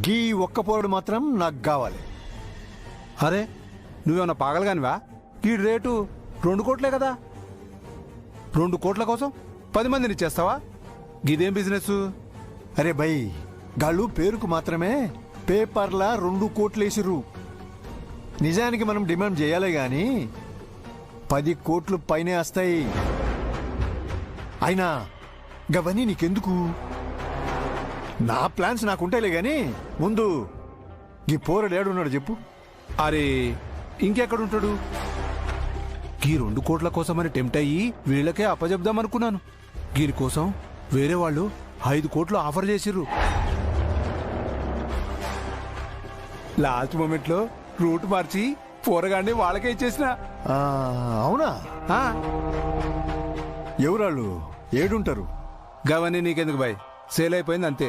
గీ ఒక్క పోరడు మాత్రం నాకు కావాలి. అరే నువ్వేమన్నా పాగలగానివా? ఈ రేటు 2 కోట్లే కదా. 2 కోట్ల కోసం 10 మందిని ఇచ్చేస్తావా? గిదేం బిజినెస్? అరే బై, గాళ్ళు పేరుకు మాత్రమే పేపర్లా 2 కోట్లేసిర్రు. నిజానికి మనం డిమాండ్ చేయాలి గాని 10 కోట్లు పైనే వస్తాయి. అయినా గవన్నీ నీకెందుకు? నా ప్లాన్స్ నాకుంటాయిలే గాని ముందు ఈ పోరడు ఏడున్నాడు చెప్పు. అరే ఇంకెక్కడుంటాడు? ఈ 2 కోట్ల కోసమని టెంప్ట్ అయ్యి వీళ్ళకే అప్పజెప్దామనుకున్నాను. దీనికోసం వేరే వాళ్ళు 5 కోట్లు ఆఫర్ చేసిర్రు. లాస్ట్ మూమెంట్ లో రూట్ మార్చి పోరగాన్ని వాళ్ళకే ఇచ్చేసిన. అవునా? ఎవరాళ్ళు ఏడుంటారు? గవన్నీ నీకెందుకు బాయ్, సేల్ అయిపోయింది అంతే.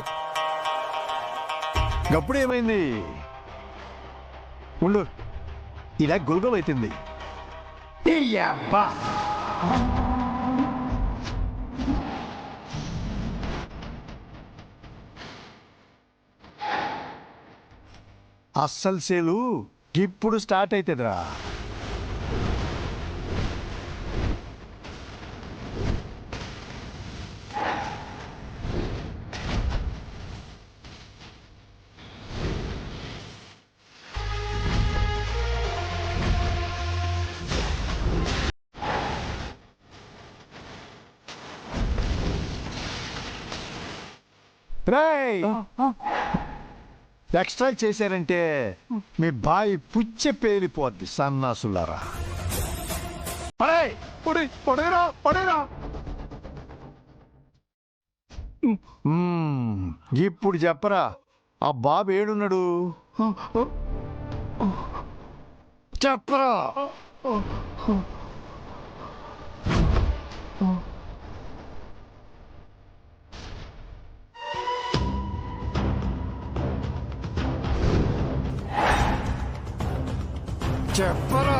గప్పుడు ఏమైంది? ఉండు, ఇలా గుల్గం అవుతుంది. అస్సలు సేలు ఇప్పుడు స్టార్ట్ అవుతుందిరా. ఎక్స్ట్రా చేశారంటే మీ బాయి పుచ్చ పేలిపోద్ది సన్నాసులారా. ఇప్పుడు చెప్పరా, ఆ బాబు ఏడున్నాడు? చెప్పరా. చెప్పరా.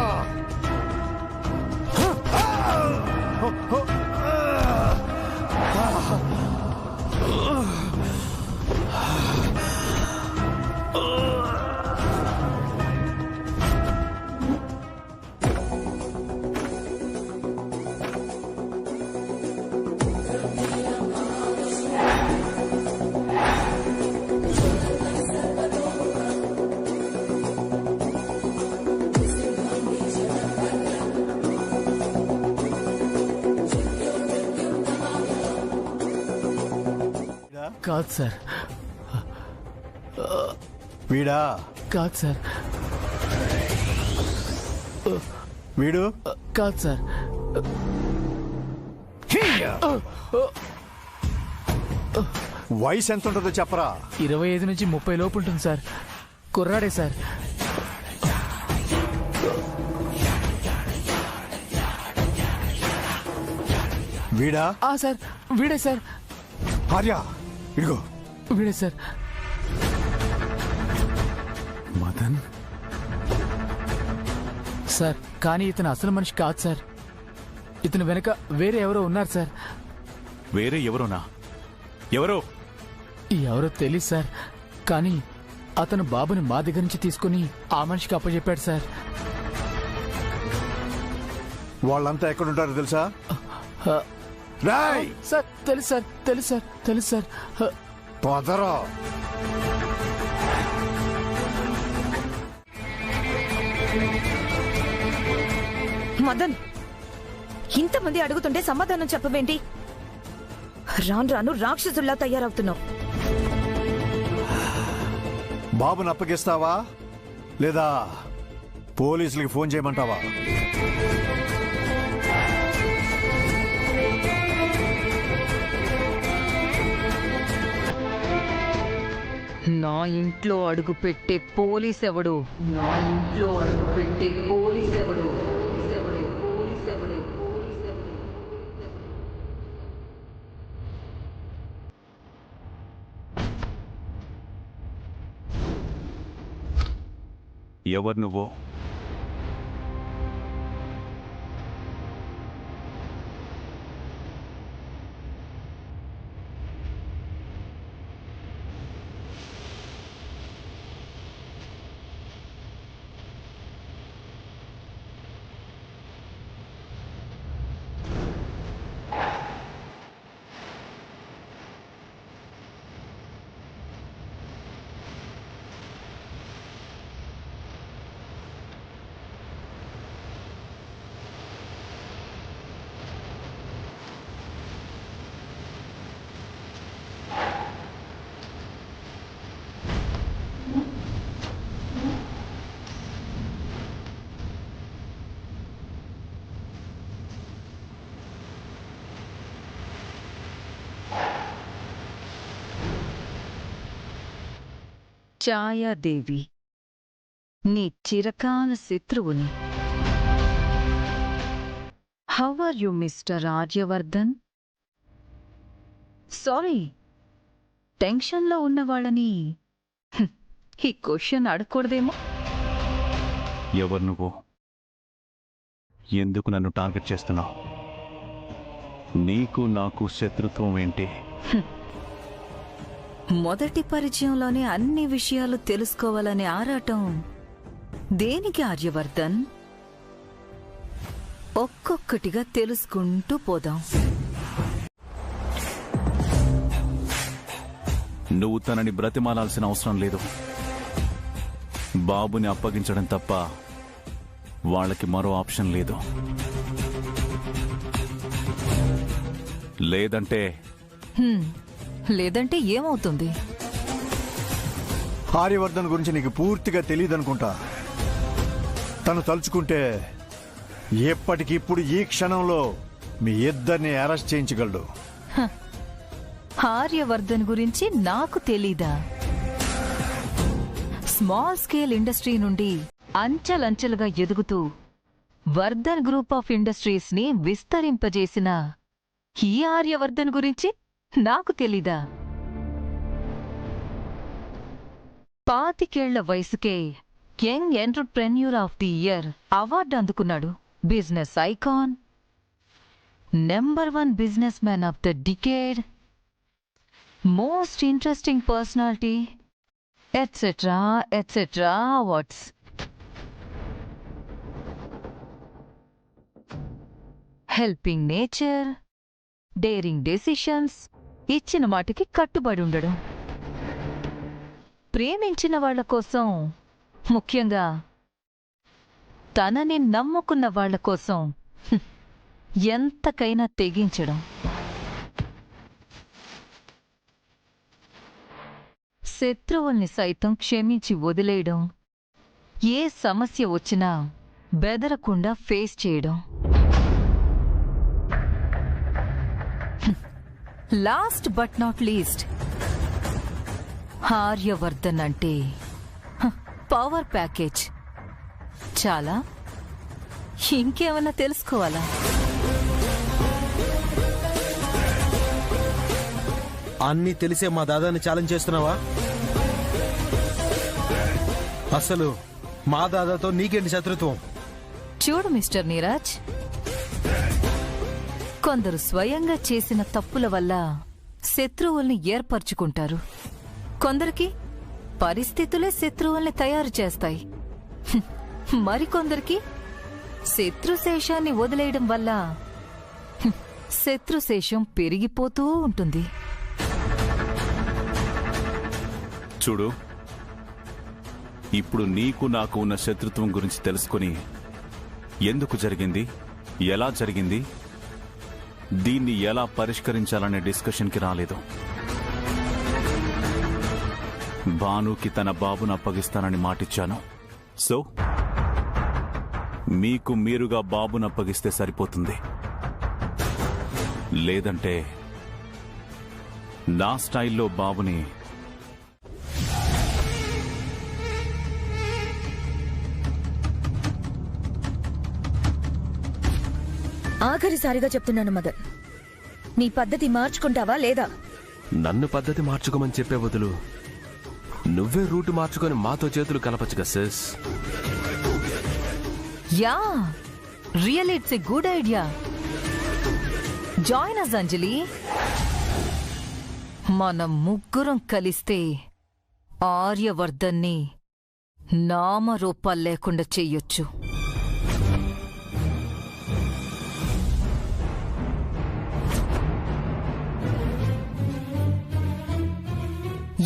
కాదు సార్. వీడా? కాదు సార్. వీడు? కాదు సార్. వయసు ఎంత ఉంటుందో చెప్పరా. 25 నుంచి 30 లోపు ఉంటుంది సార్. కుర్రాడే సార్. వీడా? సార్ వీడే సార్. ఆర్య ఇదిగో వీడే సార్. మదన్ సార్, కానీ ఇతను అసలు మనిషి కాదు సార్. ఇతను వెనక వేరే ఎవరో ఉన్నారు సార్. వేరే ఎవరోనా? ఎవరో? ఎవరో తెలియదు సార్, కానీ అతను బాబుని మా దగ్గర నుంచి తీసుకుని ఆ మనిషికి అప్పచెప్పాడు సార్. వాళ్ళంతా ఎక్కడుంటారో తెలుసా? సార్ తెలుసు సార్, తెలుసు సార్, తెలుసు సార్. పోదరా. మదన్, ఇంతమంది అడుగుతుంటే సమాధానం చెప్పవేంటి? రాను రాను రాక్షసుల్లా తయారవుతున్నావు. బాబుని అప్పగిస్తావా లేదా పోలీసులకి ఫోన్ చేయమంటావా? నా ఇంట్లో అడుగు పెట్టే పోలీస్ ఎవడు? నా ఇంట్లో అడుగు పెట్టే పోలీస్ ఎవడు? ఎవరు నువ్వు? ఛాయాదేవి నీ చిరకాల శత్రువుని. How are you mister Aryavardhan? Sorry, టెన్షన్లో ఉన్న వాళ్ళని ఈ క్వశ్చన్ అడగకూడదేమో. ఎవరు నువ్వు? ఎందుకు నన్ను టార్గెట్ చేస్తున్నావు? నీకు నాకు శత్రుత్వం ఏంటి? మొదటి పరిచయంలోనే అన్ని విషయాలు తెలుసుకోవాలనే ఆరాటం దేనికి ఆర్యవర్ధన్? ఒక్కొక్కటిగా తెలుసుకుంటూ పోదాం. నువ్వు తనని బ్రతిమాలాల్సిన అవసరం లేదు. బాబుని అప్పగించడం తప్ప వాళ్ళకి మరో ఆప్షన్ లేదు. లేదంటే ఏమవుతుంది? ఆర్యవర్ధన్ గురించి నీకు పూర్తిగా తెలియదనుకుంటా. తను తలుచుకుంటే ఎప్పటికిప్పుడు ఈ క్షణంలో మీ ఇద్దరిని అరెస్ట్ చేయించగలడు. ఆర్యవర్ధన్ గురించి నాకు తెలీదా? స్మాల్ స్కేల్ ఇండస్ట్రీ నుండి అంచెలంచెలుగా ఎదుగుతూ వర్ధన్ గ్రూప్ ఆఫ్ ఇండస్ట్రీస్ ని విస్తరింపజేసిన ఈ ఆర్యవర్ధన్ గురించి నాకు తెలీదా? 25 వయసుకే young entrepreneur of the year award అందుకున్నాడు. Business icon, #1 business man of the decade, most interesting personality, etcetera etcetera awards. Helping nature, daring decisions, ఇచ్చిన మాటకి కట్టుబడి ఉండడం, ప్రేమించిన వాళ్ల కోసం, ముఖ్యంగా తనని నమ్ముకున్న వాళ్ల కోసం ఎంతకైనా తెగించడం. శత్రువుల్ని సైతం క్షమించి వదిలేయడం, ఏ సమస్య వచ్చినా బెదరకుండా ఫేస్ చేయడం. Last but not least, Aryavardhan అంటే పవర్ ప్యాకేజ్. చాలా? ఇంకేమన్నా తెలుసుకోవాలా? అన్నీ తెలిసే మా దాదాని ఛాలెంజ్ చేస్తున్నావా? అసలు మా దాదాతో నీకేంటి శత్రుత్వం? చూడు మిస్టర్ నీరజ్, కొందరు స్వయంగా చేసిన తప్పుల వల్ల శత్రువుల్ని ఏర్పరచుకుంటారు. కొందరికి పరిస్థితులే శత్రువుల్ని తయారు చేస్తాయి. మరికొందరికి శత్రుశేషాన్ని వదిలేయడం వల్ల శత్రుశేషం పెరిగిపోతూ ఉంటుంది. చూడు, ఇప్పుడు నీకు నాకు ఉన్న శత్రుత్వం గురించి తెలుసుకుని ఎందుకు జరిగింది, ఎలా జరిగింది, దీన్ని ఎలా పరిష్కరించాలనే డిస్కషన్కి రాలేదు. భానుకి తన బాబును అప్పగిస్తానని మాటిచ్చాను. సో మీకు మీరుగా బాబును అప్పగిస్తే సరిపోతుంది. లేదంటే నా స్టైల్లో బాబుని ఆఖరిసారిగా చెప్తున్నాను మదన్, నీ పద్ధతి మార్చుకుంటావా లేదా? నన్ను పద్ధతి మార్చుకోమని చెప్పే బదులు నువ్వే రూటు మార్చుకొని మాతో చేతులు కలపచ్చుగా sis. Yeah, really it's a good idea. Join us Anjali. మనం ముగ్గురం కలిస్తే ఆర్యవర్ధన్ని నామరూపాలు లేకుండా చెయ్యొచ్చు.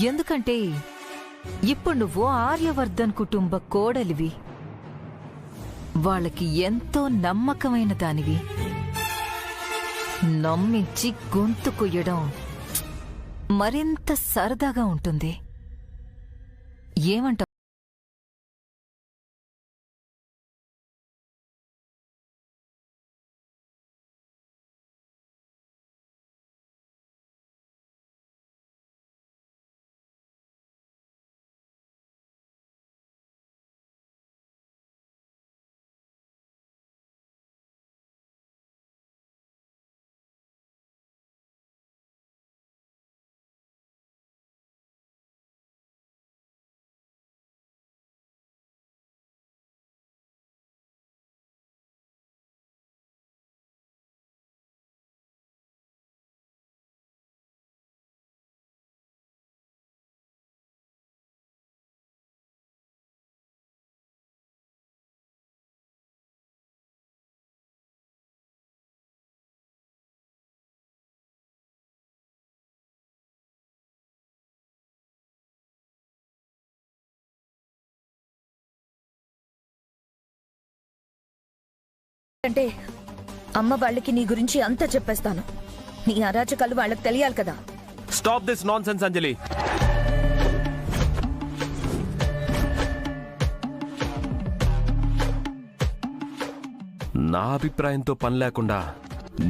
ఎందుకంటే ఇప్పుడు నువ్వు ఆర్యవర్ధన్ కుటుంబ కోడలివి. వాళ్ళకి ఎంతో నమ్మకమైన దానివి. నమ్మించి గొంతు కొయ్యడం మరింత సరదాగా ఉంటుంది. ఏమంటావు? అంటే అమ్మ వాళ్ళకి నీ గురించి అంతా చెప్పేస్తాను. నీ అరాచకాలు వాళ్ళకి తెలియాలి కదా. స్టాప్ దిస్ నాన్ సెన్స్ అంజలి. నా అభిప్రాయంతో పని లేకుండా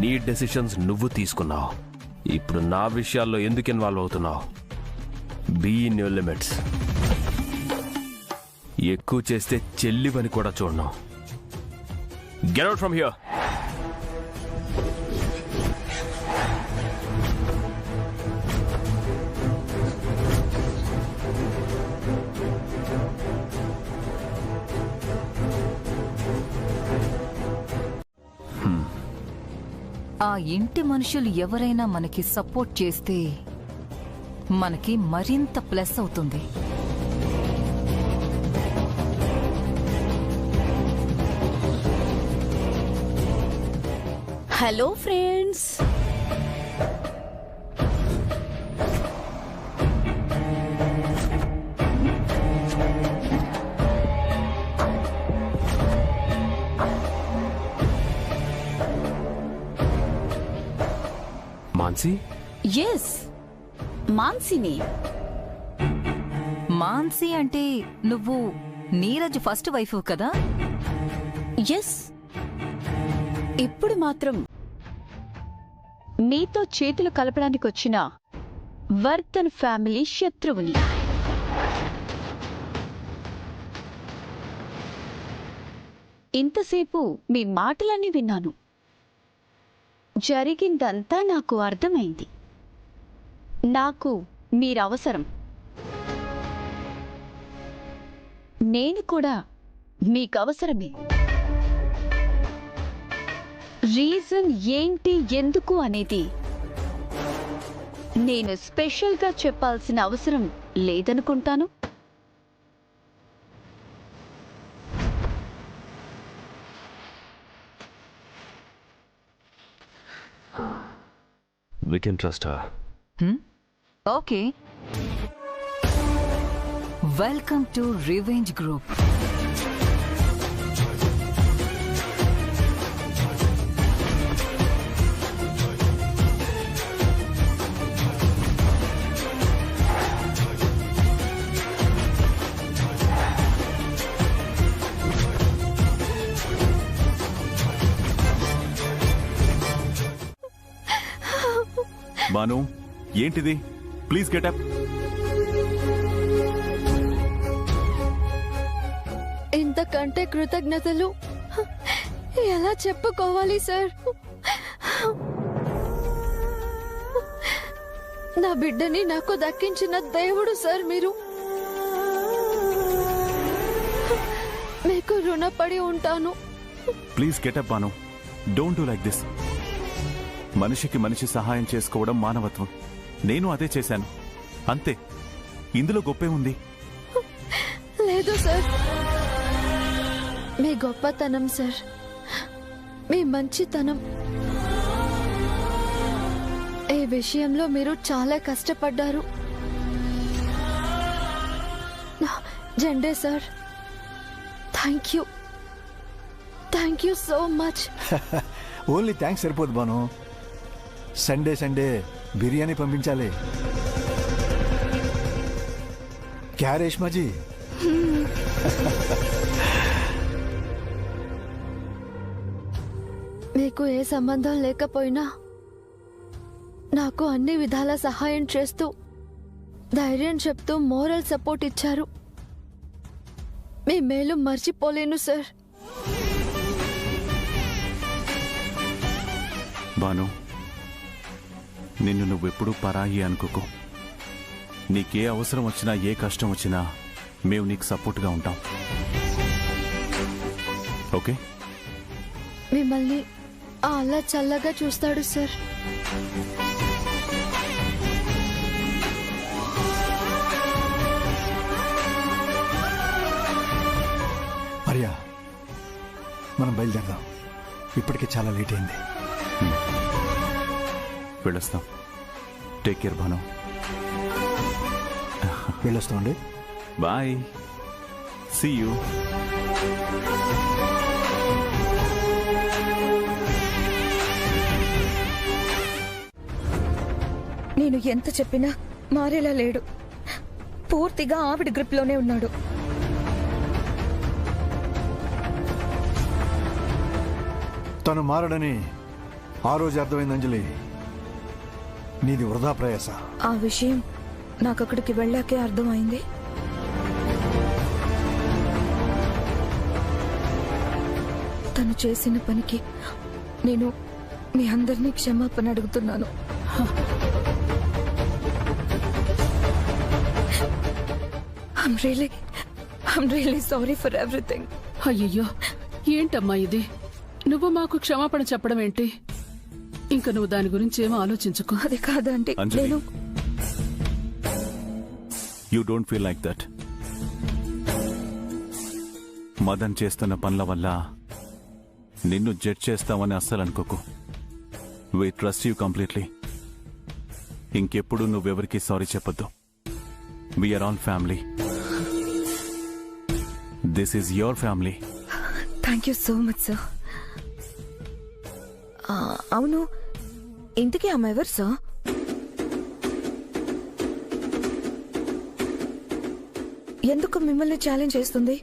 నీ డెసిషన్స్ నువ్వు తీసుకున్నావు. ఇప్పుడు నా విషయాల్లో ఎందుకు ఇన్వాల్వ్ అవుతున్నావు? Be in your limits. ఎక్కువ చేస్తే చెల్లివని కూడా చూడను. Get out from here. ఆ ఇంటి మనుషులు ఎవరైనా మనకి సపోర్ట్ చేస్తే మనకి మరింత ప్లస్ అవుతుంది. Hello friends, Mansi? ఎస్ మాన్సిని. మాన్సి అంటే నువ్వు నీరజ్ ఫస్ట్ వైఫ్ కదా? ఎస్. ఇప్పుడు మాత్రం నీతో చేతులు కలపడానికి వచ్చిన వర్ధన్ ఫ్యామిలీ శత్రువుని. ఇంతసేపు మీ మాటలన్నీ విన్నాను. జరిగిందంతా నాకు అర్థమైంది. నాకు మీరవసరం. నేను కూడా మీకవసరమే. రీజన్ ఏంటి, ఎందుకు అనేది నేను స్పెషల్గా చెప్పాల్సిన అవసరం లేదనుకుంటాను. We can trust her. Okay. Welcome to revenge group. Bhanu, ఏంటిది? Please get up. ఇంతకంటే కృతజ్ఞతలు ఎలా చెప్పుకోవాలి సార్? నా బిడ్డని నాకు దక్కించిన దేవుడు సార్ మీరు. మీకు రుణపడి ఉంటాను. Please get up Banu. Don't do like this. మనిషికి మనిషి సహాయం చేసుకోవడం మానవత్వం. నేను అదే చేశాను, అంతే. ఇందులో గొప్పే ఉంది. లేదు సార్, మీ గొప్పతనం సార్, మీ మంచితనం. ఈ విషయంలో మీరు చాలా కష్టపడ్డారు. Zende sir, thank you so much. Only thanks సరిపోదు బాను. సండే బిర్యానీ పంపించాలి. క్యా రేష్మాజీ? మీకు ఏ సంబంధం లేకపోయినా నాకు అన్ని విధాల సహాయం చేస్తూ, ధైర్యం చెప్తూ, మోరల్ సపోర్ట్ ఇచ్చారు. మీ మేలు మర్చిపోలేను సార్. బాను, నిన్ను నువ్వెప్పుడూ పరాయి అనుకోకు. నీకే అవసరం వచ్చినా, ఏ కష్టం వచ్చినా మేము నీకు సపోర్ట్గా ఉంటాం. ఓకే? మిమ్మల్ని అలా చల్లగా చూస్తాడు సార్. మరియా, మనం బయలుదేరదాం. ఇప్పటికే చాలా లేట్ అయింది. వెళ్ళొస్తాం. Take care Bhanu. వెళ్ళొస్తామండి. బాయ్. See you. నేను ఎంత చెప్పినా మారేలా లేడు. పూర్తిగా ఆవిడ గ్రిప్లోనే ఉన్నాడు. తను మారడని ఆ రోజు అర్థమైంది అంజలి. నీది వృధా ప్రయాస. ఆ విషయం నాకు అక్కడికి వెళ్ళాకే అర్థమైంది. తను చేసిన పనికి నేను మీ అందరినీ క్షమాపణ అడుగుతున్నాను. I'm really sorry for everything. అయ్యయ్యో, ఏంటమ్మా ఇది? నువ్వు మాకు క్షమాపణ చెప్పడం ఏంటి? ఇంక నువ్వు దాని గురించి ఏమో ఆలోచించుకో. అది కాదంటే అంజలి, నేను you don't feel like that. Madan చేస్తున్న పనుల వల్ల నిన్ను జడ్జ్ చేస్తామని అస్సలు అనుకోకు. We trust you completely. ఇంకెప్పుడు నువ్వెవరికి సారీ చెప్పొద్దు. We are all family. This is your family. Thank you so much sir. అవును, ఇంతకీ ఆమె ఎవరు సార్? ఎందుకు మిమ్మల్ని ఛాలెంజ్ చేస్తుంది?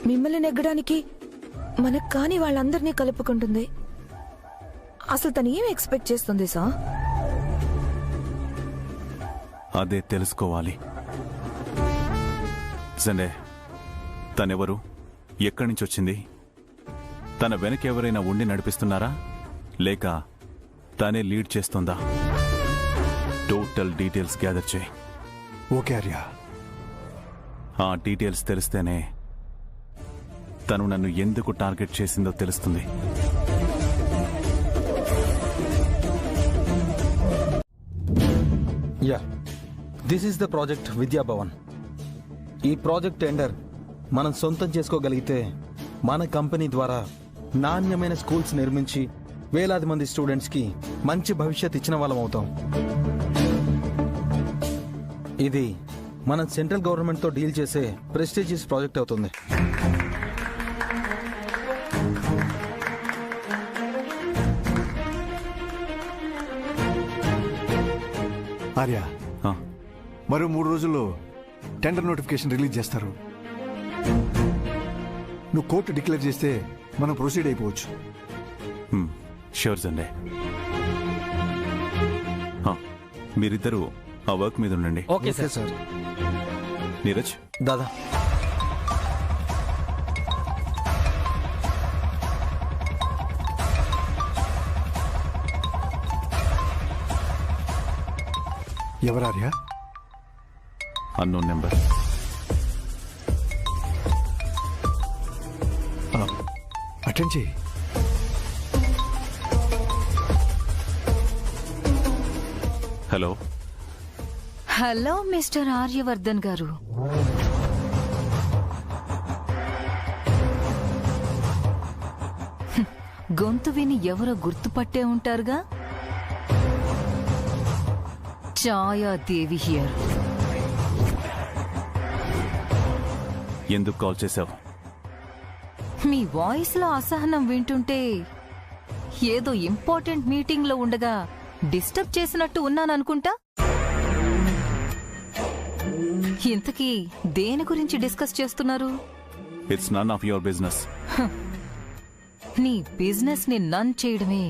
మిమ్మల్ని నెగ్గడానికి మనకు కాని వాళ్ళందరినీ కలుపుకుంటుంది. అసలు తను ఏం ఎక్స్పెక్ట్ చేస్తుంది సార్? అదే తెలుసుకోవాలి. సండే, తనెవరు? ఎక్కడి నుంచి వచ్చింది? తన వెనక ఎవరైనా ఉండి నడిపిస్తున్నారా, లేక తనే లీడ్ చేస్తుందా? టోటల్ డీటెయిల్స్ గ్యాదర్ చేయి. ఓకే ఆర్య. ఆ డీటెయిల్స్ తెలిస్తేనే తను నన్ను ఎందుకు టార్గెట్ చేసిందో తెలుస్తుంది. Yeah, this is the project Vidya Bhavan. ఈ ప్రాజెక్ట్ టెండర్ మనం సొంతం చేసుకోగలిగితే మన కంపెనీ ద్వారా నాణ్యమైన స్కూల్స్ నిర్మించి వేలాది మంది స్టూడెంట్స్కి మంచి భవిష్యత్ ఇచ్చిన వాళ్ళం అవుతాం. ఇది మనం సెంట్రల్ గవర్నమెంట్తో డీల్ చేసే ప్రెస్టీజియస్ ప్రాజెక్ట్ అవుతుంది. ఆర్య, మరో 3 రోజుల్లో టెండర్ నోటిఫికేషన్ రిలీజ్ చేస్తారు. నువ్వు కోర్టు డిక్లేర్ చేస్తే మనం ప్రొసీడ్ అయిపోవచ్చు. Sure Sunday. మీరిద్దరూ ఆ వర్క్ మీద ఉండండి. Okay sir. నీరజ్, దాదా, ఎవరార్య? Unknown number. అటెండ్ చేయి. హలో. హలో మిస్టర్ ఆర్యవర్ధన్ గారు. గొంతు విని ఎవరో గుర్తుపట్టే ఉంటారుగా. ఛాయాదేవి హియర్. ఎందుకు కాల్ చేశావు? మీ వాయిస్ లో అసహనం వింటుంటే ఏదో ఇంపార్టెంట్ మీటింగ్ లో ఉండగా డిస్టర్బ్ చేసినట్టు ఉన్నాననుకుంటా. ఇంతకీ దేని గురించి డిస్కస్ చేస్తున్నారు? It's none of your business. నీ బిజినెస్ ని నన్ చేయడమే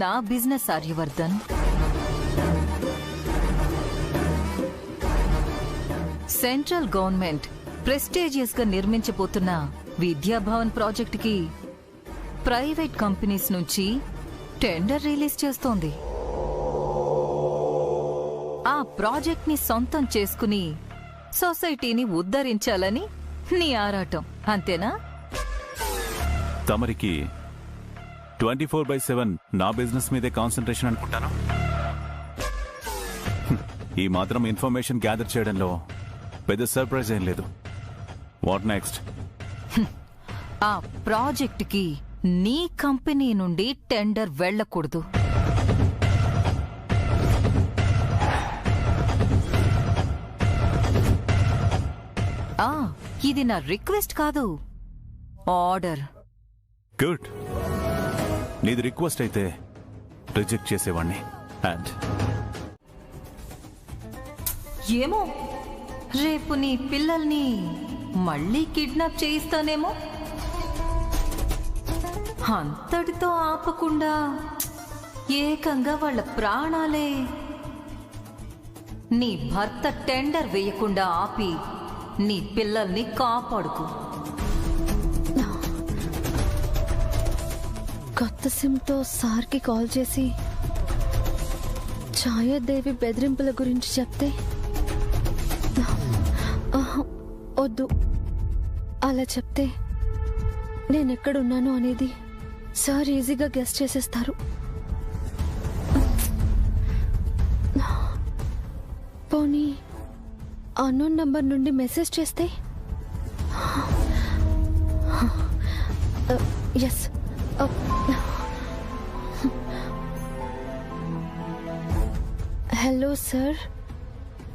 నా business Aryavardhan. Central government prestigious గా నిర్మించబోతున్న విద్యాభవన్ ప్రాజెక్టుకి ప్రైవేట్ కంపెనీస్ నుంచి టెండర్ రిలీజ్ చేస్తోంది. ఆ ప్రాజెక్ట్ ని సొంతం చేసుకుని సొసైటీని ఉద్ధరించాలని నీ ఆరాటం, అంతేనా? తమరికి 24/7 నా బిజినెస్ మీదే కాన్సన్ట్రేషన్ అనుకుంటాను. ఈ మాత్రం ఇన్ఫర్మేషన్ గ్యాదర్ చేయడంలో పెద్ద సర్ప్రైజ్ ఏం లేదు. What next? ఆ ప్రాజెక్టుకి నీ కంపెనీ నుండి టెండర్ వెళ్ళకూడదు. ఇది నా రిక్వెస్ట్ కాదు, ఆర్డర్. గుడ్. నీది రిక్వెస్ట్ అయితే రిజెక్ట్ చేసేవాణ్ణి. అండ్ ఏమో రేపు నీ పిల్లల్ని మళ్ళీ కిడ్నాప్ చేయిస్తానేమో. అంతటితో ఆపకుండా ఏకంగా వాళ్ళ ప్రాణాలే. నీ భర్త టెండర్ వేయకుండా ఆపి నీ పిల్లల్ని కాపాడుకో. కొత్త సిమ్తో సార్కి కాల్ చేసి ఛాయాదేవి బెదిరింపుల గురించి చెప్తే వద్దు. అలా చెప్తే నేనెక్కడున్నాను అనేది సార్ ఈజీగా గెస్ చేసేస్తారు. పోనీ అన్నోన్ నంబర్ నుండి మెసేజ్ చేస్తే? ఎస్. హలో సార్,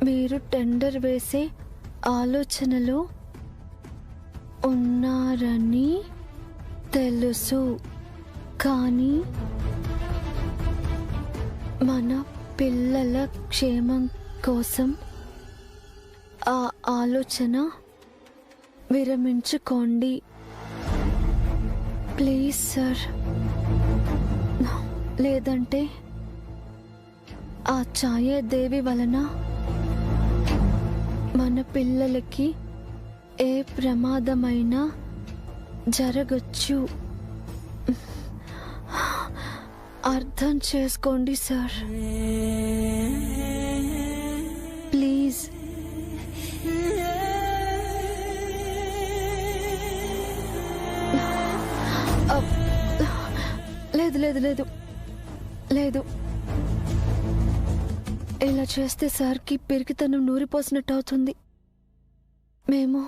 మీరు టెండర్ వేసే ఆలోచనలో ఉన్నారని తెలుసు, కానీ మన పిల్లల క్షేమం కోసం ఆ ఆలోచన విరమించుకోండి ప్లీజ్ సార్. లేదంటే ఆ ఛాయాదేవి వలన మన పిల్లలకి ఏ ప్రమాదమైనా జరగచ్చు. అర్థం చేసుకోండి సార్ ప్లీజ్. లేదు లేదు లేదు లేదు, ఇలా చేస్తే సార్కి పిరికితనం నూరిపోసినట్టు అవుతుంది. మేము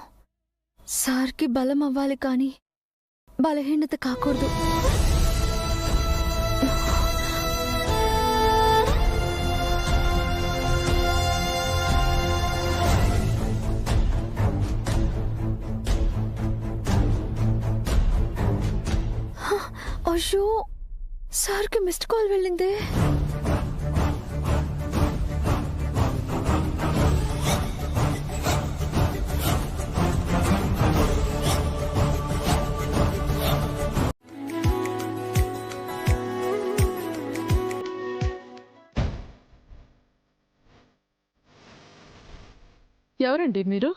సార్కి బలం అవ్వాలి, కానీ బలహీనత కాకూడదు. అయ్యో, సార్కి మిస్డ్ కాల్ వెళ్ళిందే. ఎవరండి మీరు?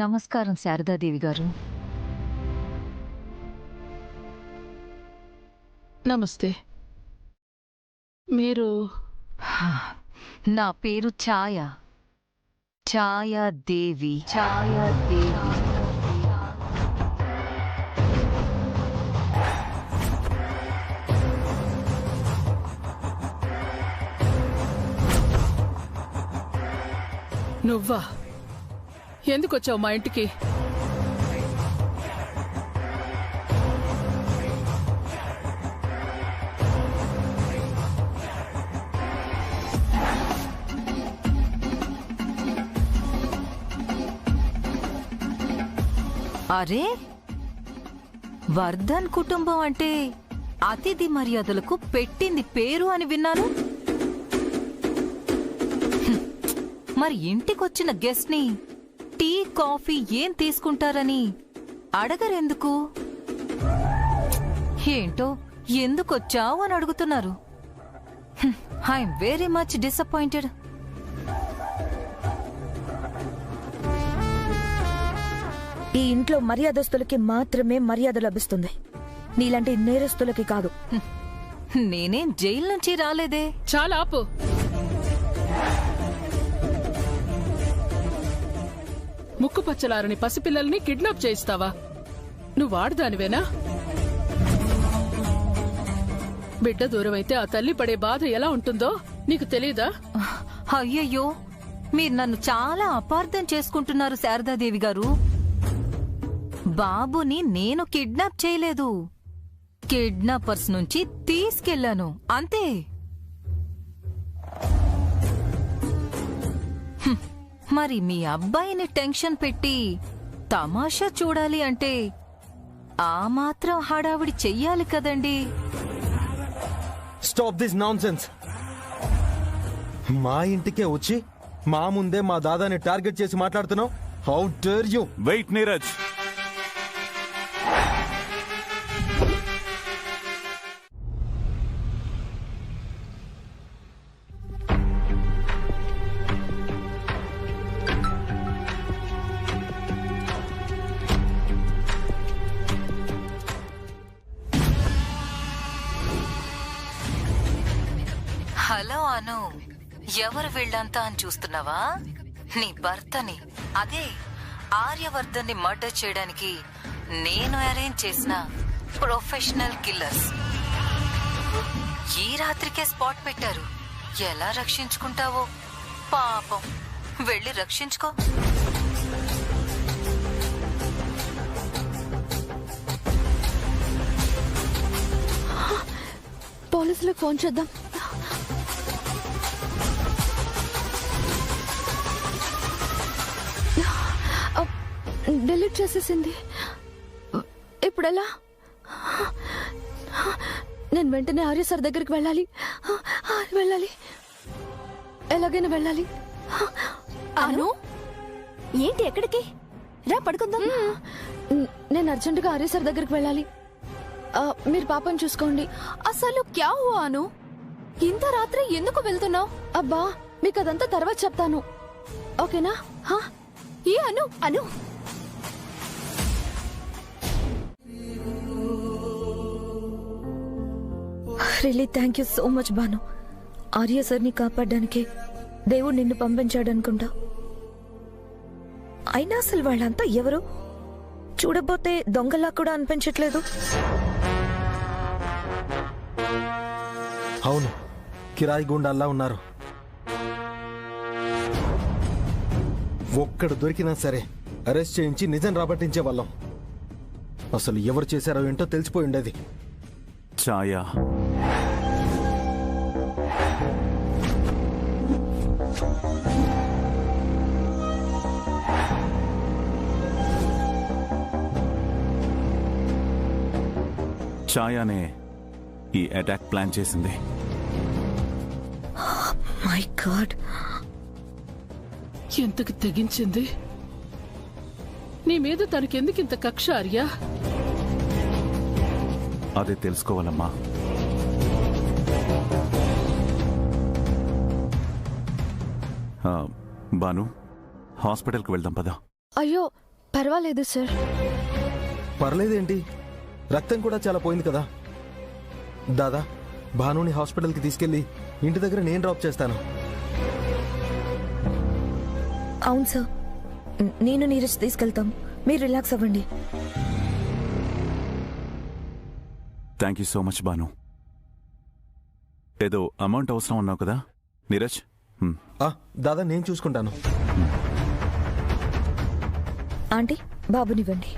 నమస్కారం శారదాదేవి గారు. నమస్తే. మీరు? నా పేరు ఛాయా, ఛాయాదేవి. ఛాయాదేవి. నువ్వా? ఎందుకొచ్చావు మా ఇంటికి? అరే, వర్ధన్ కుటుంబం అంటే అతిథి మర్యాదలకు పెట్టింది పేరు అని విన్నాను. మరి ఇంటికొచ్చిన గెస్ట్ ని టీ కాఫీ ఏం తీసుకుంటారని అడగరెందుకు? ఏంటో ఎందుకొచ్చావు అని అడుగుతున్నారు. I'm very much disappointed. ఈ ఇంట్లో మర్యాదస్తులకి మాత్రమే మర్యాద లభిస్తుంది, నీలాంటి నేరస్తులకి కాదు. నేనేం జైలు నుంచి రాలేదే. చాలా ఆపు. ముక్కుపచ్చలారని పసిపిల్లల్ని కిడ్నాప్ చేయిస్తావా? నువ్వు ఆడదానివేనా? బిడ్డ దూరమైతే ఆ తల్లి పడే బాధ ఎలా ఉంటుందో నీకు తెలీదా? అయ్యయ్యో, మీరు నన్ను చాలా అపార్థం చేసుకుంటున్నారు శారదాదేవి గారు. బాబుని నేను కిడ్నాప్ చేయలేదు, కిడ్నాపర్స్ నుంచి తీసుకెళ్లాను అంతే. మరి మీ అబ్బాయిని టెన్షన్ పెట్టి తమాషా చూడాలి అంటే ఆ మాత్రం హడావిడి చెయ్యాలి కదండి. Stop this nonsense. మా ఇంటికే వచ్చి మా ముందే మా దాదాని టార్గెట్ చేసి మాట్లాడుతున్నావు. How dare you! Wait Neeraj. Hello Anu, ఎవరు వీళ్ళంతా అని చూస్తున్నావా? నీ భర్తని, అదే ఆర్యవర్ధన్ని మర్డర్ చేయడానికి నేను అరేంజ్ చేసిన ప్రొఫెషనల్ కిల్లర్స్. ఈ రాత్రికే స్పాట్ పెట్టారు. ఎలా రక్షించుకుంటావో పాపం, వెళ్ళి రక్షించుకో. పోలీసులకు ఫోన్ చేద్దాం. డిలీట్ చేసేసింది. ఇప్పుడెలా? నేను వెంటనే ఆర్య సార్ దగ్గరికి వెళ్ళాలి. ఎలాగైనా వెళ్ళాలి. అను, ఏంటి ఎక్కడికి? రా పడుకుందాం. నేను అర్జెంటుగా ఆర్య సార్ దగ్గరికి వెళ్ళాలి. మీరు పాపని చూసుకోండి. అసలు క్యా హువా అను? ఇంత రాత్రి ఎందుకు వెళ్తున్నావు? అబ్బా, మీకు అదంతా తర్వాత చెప్తాను, ఓకేనా? ఏ Anu Anu really thank you so much Bhanu. Arya సార్ని కాపాడడానికే దేవుడు నిన్ను పంపించాడు అనుకుంటా. అయినా అసలు వాళ్ళంతా ఎవరు? చూడబోతే దొంగలా కూడా అనిపించట్లేదు. అవును, కిరాయి గుండాల్లా ఉన్నారు. ఒక్కడు దొరికినా సరే అరెస్ట్ చేయించి నిజం రాబట్టించే వాళ్ళం. అసలు ఎవరు చేశారో ఏంటో తెలిసిపోయి ఉండేది. ఛాయా, ఛాయానే ఈ అటాక్ ప్లాన్ చేసింది. మై గాడ్, ఎంతకు తెగించింది! నీ మీద తనకెందుకింత కక్ష ఆర్య? అదే తెలుసుకోవాలమ్మా. బాను, హాస్పిటల్కి వెళ్దాం పదా. అయ్యో పర్వాలేదు సార్. పర్లేదేంటి, రక్తం కూడా చాలా పోయింది కదా. దాదా, భానుని హాస్పిటల్కి తీసుకెళ్లి ఇంటి దగ్గర నేను డ్రాప్ చేస్తాను. అవును సార్, నేను నీరజ్ తీసుకెళ్తాం. మీరు రిలాక్స్ అవ్వండి. Thank you so much Bhanu. ఏదో అమౌంట్ అవసరం అన్నావు కదా నీరజ్? దాదా, నేను చూసుకుంటాను. ఆంటీ, బాబునివ్వండి.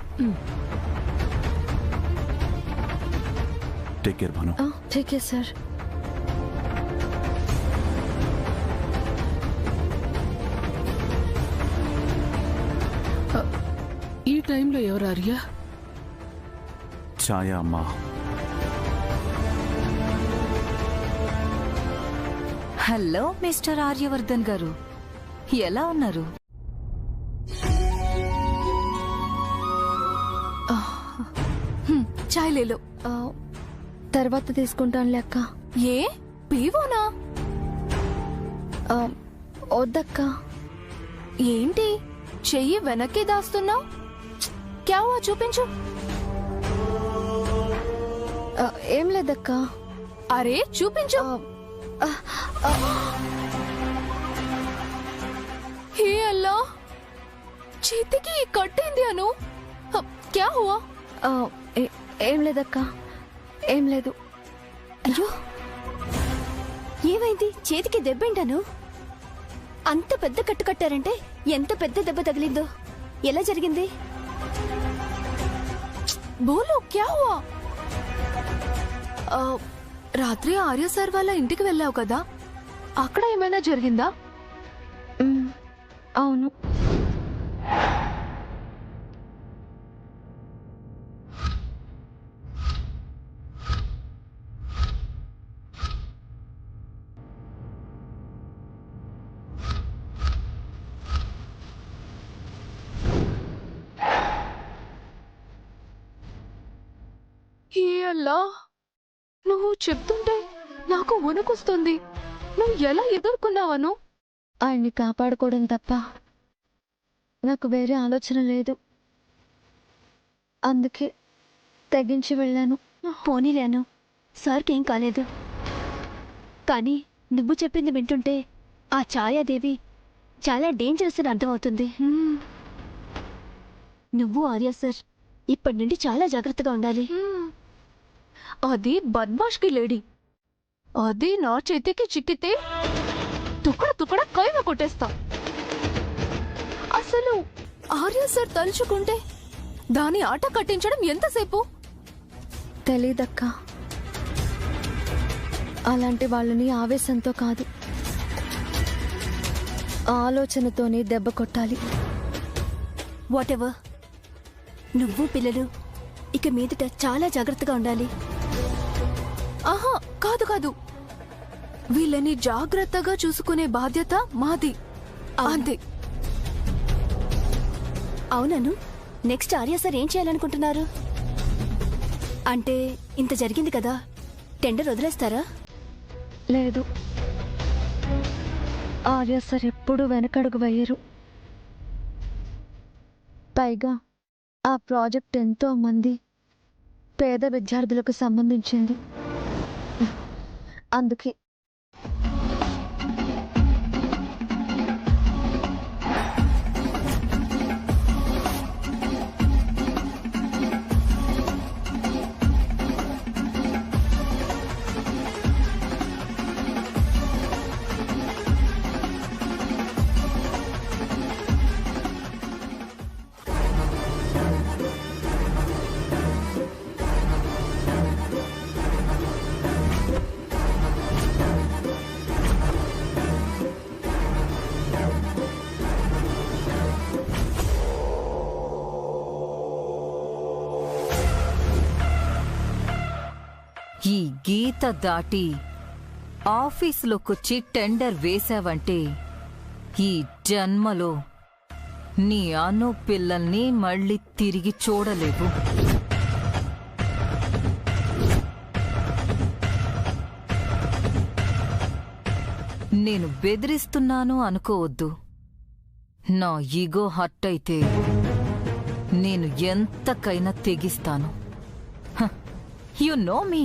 Take care Bhanu. Take care sir. ఈ టైంలో ఎవరు ఆర్య? ఛాయా అమ్మా. హలో మిస్టర్ ఆర్యవర్ధన్ గారు, ఎలా ఉన్నారు? చాయ్ లేలో తర్వాత తీసుకుంటాను లెక్క. ఏ పీవోనా? వద్దక్క. ఏంటి చెయ్యి వెనక్కి దాస్తున్నావు? క్యా హువా, చూపించు. ఏం లేదక్క. అరే చూపించు. హే అల్లా, చేతికి కట్టేంది అను. క్యా హువా? ఏం లేదక్క, ఏం లేదు. అయ్యో, ఏమైంది? చేతికి దెబ్బేంటను? అంత పెద్ద కట్టు కట్టారంటే ఎంత పెద్ద దెబ్బ తగిలిందో, ఎలా జరిగింది? బోలో క్యా హువా? రాత్రి ఆర్య సార్ వాళ్ళ ఇంటికి వెళ్ళావు కదా, అక్కడ ఏమైనా జరిగిందా? అవును. అల్లా, నువ్వు చెప్తుంటే నాకు వణుకొస్తుంది. నువ్వు ఎలా ఎదుర్కొన్నావను? ఆయన్ని కాపాడుకోవడం తప్ప నాకు వేరే ఆలోచన లేదు. అందుకే తెగించి వెళ్ళాను. పోనీలేను, సార్కి ఏం కాలేదు. కానీ నువ్వు చెప్పింది వింటుంటే ఆ ఛాయాదేవి చాలా డేంజరస్ అని అర్థమవుతుంది. నువ్వు ఆర్య సార్ ఇప్పటి నుండి చాలా జాగ్రత్తగా ఉండాలి. అది బద్మాష్కి లేడీ. అది నా చేతికి చిక్కితే తుకడ తుకడ కైమ కొట్టేస్తా. అసలు ఆర్య సార్ తలుచుకుంటే దాని ఆట కట్టించడం ఎంతసేపు? తెలీదక్కా. అలాంటి వాళ్ళని ఆవేశంతో కాదు, ఆలోచనతోనే దెబ్బ కొట్టాలి. వాటెవర్, నువ్వు పిల్లలు ఇక మీదట చాలా జాగ్రత్తగా ఉండాలి. ఆహా, కాదు కాదు, వీళ్ళని జాగ్రత్తగా చూసుకునే బాధ్యత మాది. అంతే. అవునను, నెక్స్ట్ ఆర్య సార్ ఏం చేయాలనుకుంటున్నారు? అంటే ఇంత జరిగింది కదా, టెండర్ వదిలేస్తారా? లేదు, ఆర్య సార్ ఎప్పుడు వెనకడుగు వేయరు. పైగా ఆ ప్రాజెక్ట్ ఎంతో మంది పేద విద్యార్థులకు సంబంధించింది. అందుకే ఈ గీత దాటి ఆఫీసులోకొచ్చి టెండర్ వేశావంటే ఈ జన్మలో నీ అను పిల్లల్ని మళ్ళీ తిరిగి చూడలేవు. నేను బెదిరిస్తున్నాను అనుకోవద్దు. నా ఈగో హర్ట్ అయితే నేను ఎంతకైనా తెగిస్తాను. You know me.